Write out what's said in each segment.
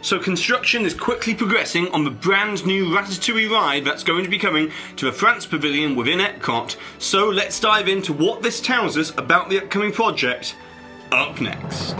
So construction is quickly progressing on the brand new Ratatouille ride that's going to be coming to the France Pavilion within Epcot. So let's dive into what this tells us about the upcoming project up next.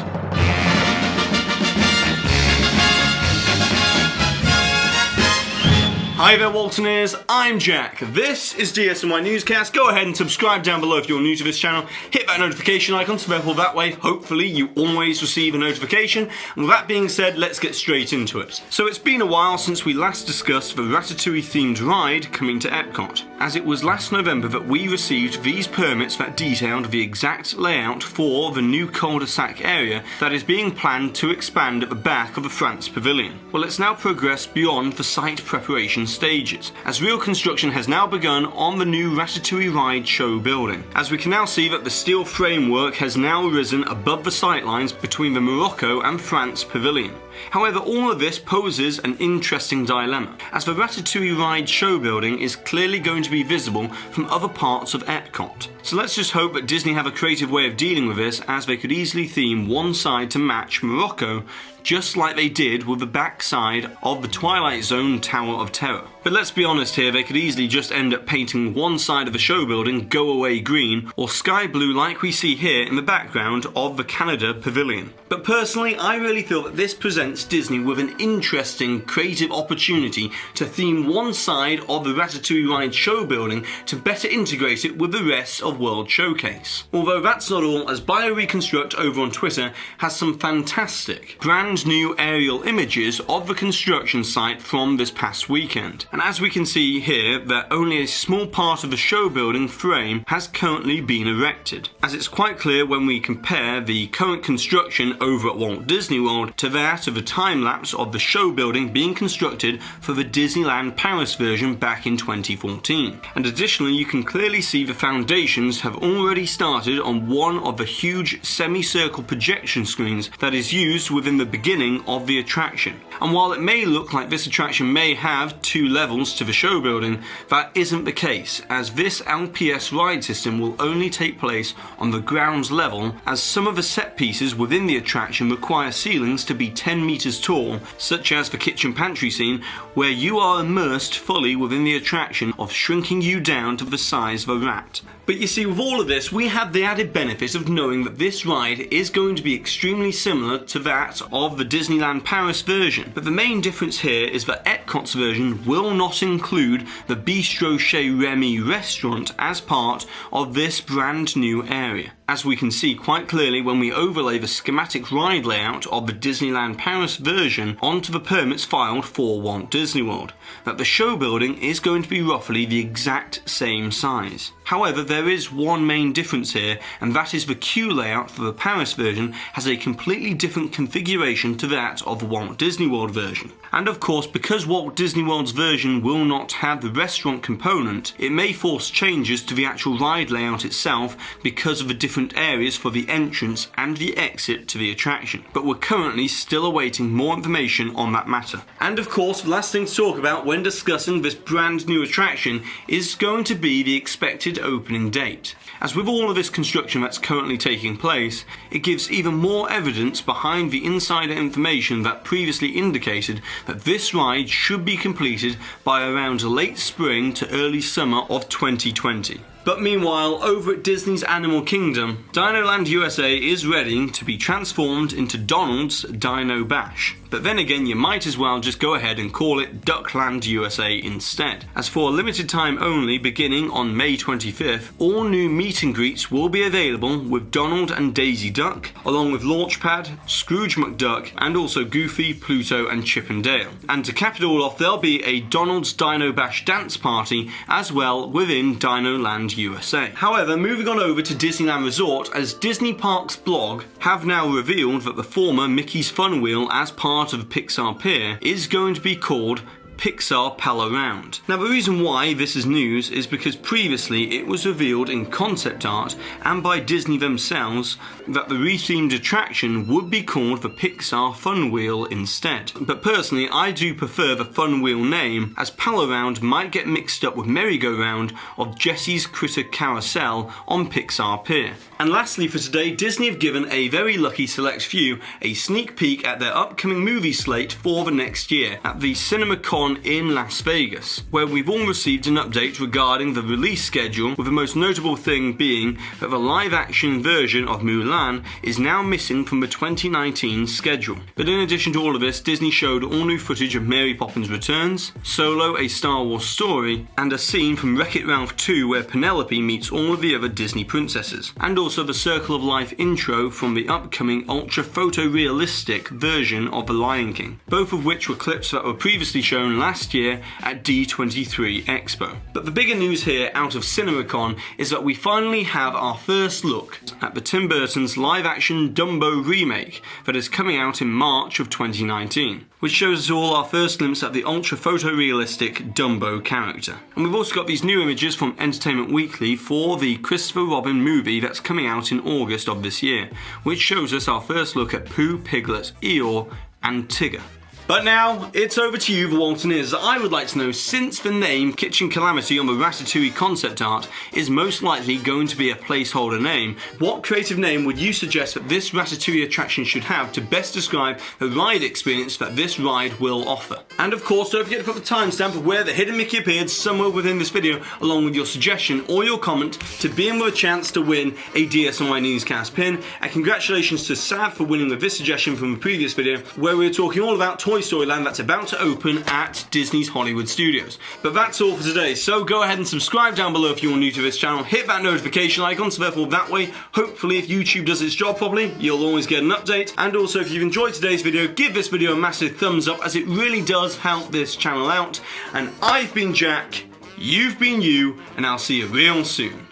Hi there Waltoneers, I'm Jack. This is DSNY Newscast. Go ahead and subscribe down below if you're new to this channel. Hit that notification icon so therefore that way, hopefully, you always receive a notification. And with that being said, let's get straight into it. So it's been a while since we last discussed the Ratatouille themed ride coming to Epcot, as it was last November that we received these permits that detailed the exact layout for the new cul-de-sac area that is being planned to expand at the back of the France Pavilion. Well, it's now progressed beyond the site preparation stages, as real construction has now begun on the new Ratatouille ride show building, as we can now see that the steel framework has now risen above the sightlines between the Morocco and France Pavilion. However, all of this poses an interesting dilemma, as the Ratatouille ride show building is clearly going to be visible from other parts of Epcot. So let's just hope that Disney have a creative way of dealing with this, as they could easily theme one side to match Morocco, just like they did with the back side of the Twilight Zone Tower of Terror. But let's be honest here, they could easily just end up painting one side of the show building go away green or sky blue like we see here in the background of the Canada Pavilion. But personally, I really feel that this presents Disney with an interesting creative opportunity to theme one side of the Ratatouille ride show building to better integrate it with the rest of World Showcase. Although that's not all, as BioReconstruct over on Twitter has some fantastic brand new aerial images of the construction site from this past weekend. And as we can see here, that only a small part of the show building frame has currently been erected, as it's quite clear when we compare the current construction over at Walt Disney World to that of the time-lapse of the show building being constructed for the Disneyland Paris version back in 2014. And additionally, you can clearly see the foundations have already started on one of the huge semicircle projection screens that is used within the beginning of the attraction. And while it may look like this attraction may have two levels to the show building, that isn't the case, as this LPS ride system will only take place on the ground level, as some of the set pieces within the attraction require ceilings to be 10 meters tall, such as the kitchen pantry scene, where you are immersed fully within the attraction of shrinking you down to the size of a rat. But you see, with all of this, we have the added benefit of knowing that this ride is going to be extremely similar to that of the Disneyland Paris version. But the main difference here is that Epcot's version will not include the Bistro Chez Remy restaurant as part of this brand new area, as we can see quite clearly when we overlay the schematic ride layout of the Disneyland Paris version onto the permits filed for Walt Disney World, that the show building is going to be roughly the exact same size. However, there is one main difference here, and that is the queue layout for the Paris version has a completely different configuration to that of the Walt Disney World version. And of course, because Walt Disney World's version will not have the restaurant component, it may force changes to the actual ride layout itself because of the different areas for the entrance and the exit to the attraction. But we're currently still awaiting more information on that matter. And of course, the last thing to talk about when discussing this brand new attraction is going to be the expected opening date. As with all of this construction that's currently taking place, it gives even more evidence behind the insider information that previously indicated that this ride should be completed by around late spring to early summer of 2020. But meanwhile, over at Disney's Animal Kingdom, Dinoland USA is ready to be transformed into Donald's Dino Bash. But then again, you might as well just go ahead and call it Duckland USA instead, as for a limited time only beginning on May 25th, all new meet and greets will be available with Donald and Daisy Duck, along with Launchpad, Scrooge McDuck, and also Goofy, Pluto, and Chip and Dale. And to cap it all off, there'll be a Donald's Dino Bash dance party as well within Dinoland USA. However, moving on over to Disneyland Resort, as Disney Parks blog have now revealed that the former Mickey's Fun Wheel as part of Pixar Pier is going to be called Pixar Pal Around. Now, the reason why this is news is because previously it was revealed in concept art and by Disney themselves that the rethemed attraction would be called the Pixar Fun Wheel instead. But personally, I do prefer the Fun Wheel name, as Pal Around might get mixed up with merry-go-round of Jesse's Critter Carousel on Pixar Pier. And lastly for today, Disney have given a very lucky select few a sneak peek at their upcoming movie slate for the next year at the CinemaCon in Las Vegas, where we've all received an update regarding the release schedule, with the most notable thing being that the live-action version of Mulan is now missing from the 2019 schedule. But in addition to all of this, Disney showed all new footage of Mary Poppins Returns, Solo: A Star Wars Story, and a scene from Wreck-It Ralph 2 where Penelope meets all of the other Disney princesses, and also the Circle of Life intro from the upcoming ultra-photorealistic version of The Lion King, both of which were clips that were previously shown last year at D23 Expo. But the bigger news here out of CinemaCon is that we finally have our first look at the Tim Burton's live-action Dumbo remake that is coming out in March of 2019, which shows us all our first glimpse at the ultra-photorealistic Dumbo character. And we've also got these new images from Entertainment Weekly for the Christopher Robin movie that's coming out in August of this year, which shows us our first look at Pooh, Piglet, Eeyore, and Tigger. But now, it's over to you, the Waltoneers. I would like to know, since the name Kitchen Calamity on the Ratatouille concept art is most likely going to be a placeholder name, what creative name would you suggest that this Ratatouille attraction should have to best describe the ride experience that this ride will offer? And of course, don't forget to put the timestamp of where the hidden Mickey appeared somewhere within this video, along with your suggestion or your comment, to be in with a chance to win a DSNY Newscast pin. And congratulations to Sad for winning with this suggestion from the previous video, where we were talking all about Toy Story Land that's about to open at Disney's Hollywood Studios. But that's all for today, so go ahead and subscribe down below if you're new to this channel, hit that notification icon so therefore that way, hopefully if YouTube does its job properly, you'll always get an update. And also, if you've enjoyed today's video, give this video a massive thumbs up, as it really does help this channel out. And I've been Jack, you've been you, and I'll see you real soon.